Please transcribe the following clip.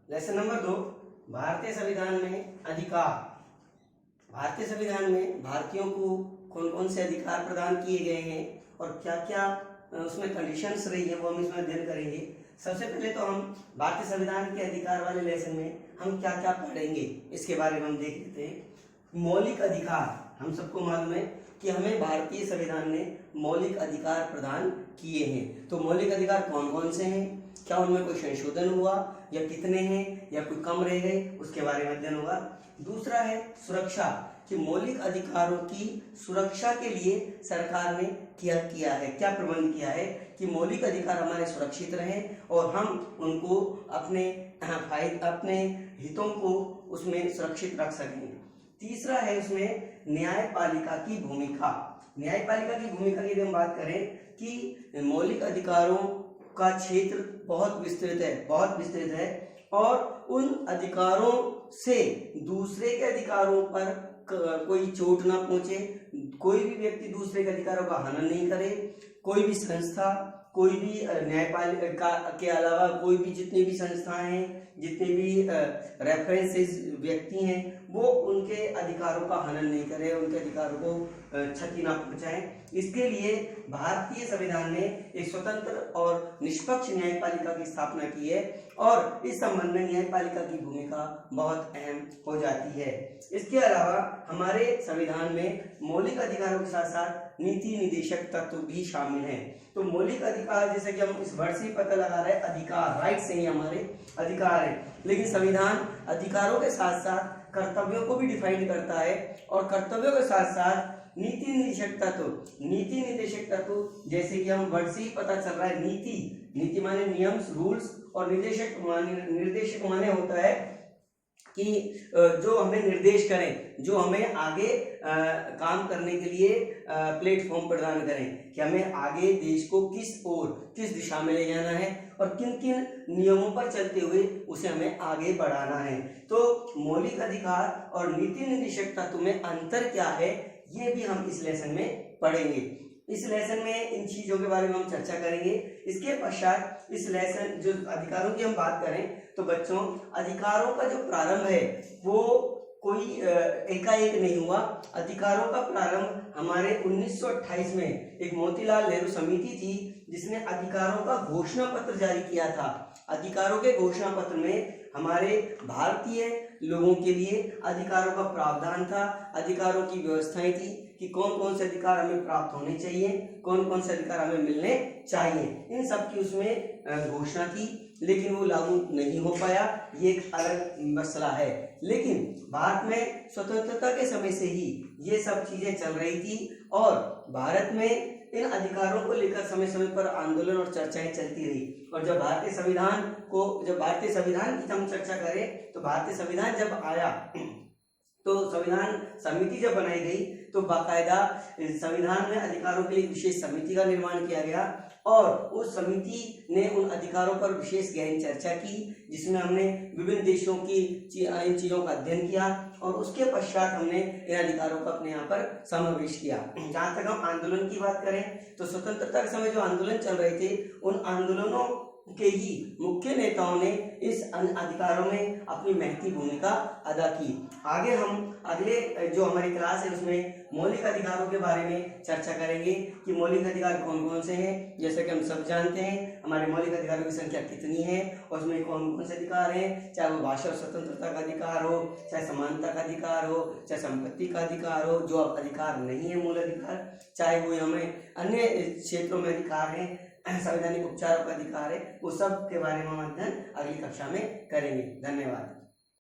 Lesson number 2, भारतीय संविधान में अधिकार। भारतीय संविधान में भारतीयों को कौन कौन से अधिकार प्रदान किए गए हैं और क्या क्या उसमें कंडीशंस रही है, वो हम इसमें अध्ययन करेंगे। सबसे पहले तो हम भारतीय संविधान के अधिकार वाले लेसन में हम क्या क्या पढ़ेंगे इसके बारे में हम देख लेते हैं। मौलिक अधिकार, हम सबको मालूम है कि हमें भारतीय संविधान ने मौलिक अधिकार प्रदान किए हैं। तो मौलिक अधिकार कौन कौन से हैं, क्या उनमें कोई संशोधन हुआ या कितने हैं या कोई कम रह गए, उसके बारे में अध्ययन होगा। दूसरा है सुरक्षा, कि मौलिक अधिकारों की सुरक्षा के लिए सरकार ने क्या किया है, क्या प्रबंध किया है कि मौलिक अधिकार हमारे सुरक्षित रहें और हम उनको अपने हितों को उसमें सुरक्षित रख सकें। तीसरा है उसमें न्यायपालिका की भूमिका। न्यायपालिका की भूमिका की हम बात करें कि मौलिक अधिकारों का क्षेत्र बहुत विस्तृत है और उन अधिकारों से दूसरे के अधिकारों पर कोई चोट ना पहुंचे, कोई भी व्यक्ति दूसरे के अधिकारों का हनन नहीं करे, कोई भी संस्था, कोई भी न्यायपालिका के अलावा कोई भी जितनी भी संस्थाएं हैं, जितने भी रेफरेंसेस व्यक्ति हैं, वो उनके अधिकारों का हनन नहीं करें, उनके अधिकारों को क्षति ना पहुंचाएं। इसके लिए भारतीय संविधान ने एक स्वतंत्र और निष्पक्ष न्यायपालिका की स्थापना की है और इस संबंध में न्यायपालिका की भूमिका बहुत अहम हो जाती है। इसके अलावा हमारे संविधान में मौलिक अधिकारों के साथ साथ नीति निर्देशक तत्व भी शामिल हैं। तो मौलिक अधिकार, जैसे कि हम इस वर्ड से ही पता लगा रहे हैं, अधिकार, राइट से ही हमारे अधिकार है, लेकिन संविधान अधिकारों के साथ साथ कर्तव्यों को भी डिफाइन करता है और कर्तव्यों के साथ साथ नीति निर्देशक तत्व जैसे कि हम वर्ड से ही पता चल रहा है, नीति माने नियम, रूल्स, और निर्देशक माने होता है कि जो हमें निर्देश करें, जो हमें आगे काम करने के लिए प्लेटफॉर्म प्रदान करें कि हमें आगे देश को किस दिशा में ले जाना है और किन किन नियमों पर चलते हुए उसे हमें आगे बढ़ाना है। तो मौलिक अधिकार और नीति निर्देशक तत्व में अंतर क्या है, ये भी हम इस लेसन में पढ़ेंगे। इस लेसन में इन चीजों के बारे में हम चर्चा करेंगे। इसके पश्चात इस लेसन जो अधिकारों की हम बात करें तो बच्चों, अधिकारों का जो प्रारंभ है वो कोई एकाएक नहीं हुआ। अधिकारों का प्रारंभ हमारे 1928 में एक मोतीलाल नेहरू समिति थी जिसने अधिकारों का घोषणा पत्र जारी किया था। अधिकारों के घोषणा पत्र में हमारे भारतीय लोगों के लिए अधिकारों का प्रावधान था, अधिकारों की व्यवस्थाएं थी कि कौन कौन से अधिकार हमें प्राप्त होने चाहिए, कौन कौन से अधिकार हमें मिलने चाहिए, इन सब की उसमें घोषणा की, लेकिन वो लागू नहीं हो पाया, ये एक अलग मसला है। लेकिन भारत में स्वतंत्रता के समय से ही ये सब चीजें चल रही थी और भारत में इन अधिकारों को लेकर समय समय पर आंदोलन और चर्चाएं चलती रही। और जब भारतीय संविधान की हम चर्चा करें तो भारतीय संविधान जब आया तो संविधान समिति जब बनाई गई तो बाकायदा संविधान में अधिकारों के लिए विशेष समिति का निर्माण किया गया और उस समिति ने उन अधिकारों पर विशेष गहन चर्चा की, जिसमें हमने विभिन्न देशों की इन चीजों का अध्ययन किया और उसके पश्चात हमने इन अधिकारों का अपने यहाँ पर समावेश किया। जहाँ तक हम आंदोलन की बात करें तो स्वतंत्रता के समय जो आंदोलन चल रहे थे, उन आंदोलनों के ही मुख्य नेताओं ने इस अधिकारों में अपनी महती भूमिका अदा की। आगे हम अगले जो हमारी क्लास है उसमें मौलिक अधिकारों के बारे में चर्चा करेंगे कि मौलिक अधिकार कौन कौन से हैं। जैसे कि हम सब जानते हैं हमारे मौलिक अधिकारों की संख्या कितनी है और उसमें कौन कौन से अधिकार हैं, चाहे वो भाषा और स्वतंत्रता का अधिकार हो, चाहे समानता का अधिकार हो, चाहे संपत्ति का अधिकार हो, जो अब अधिकार नहीं है मूल अधिकार, चाहे वो हमें अन्य क्षेत्रों में अधिकार है, संवैधानिक उपचारों का अधिकार है, वो सब के बारे में हम अध्ययन अगली कक्षा में करेंगे। धन्यवाद।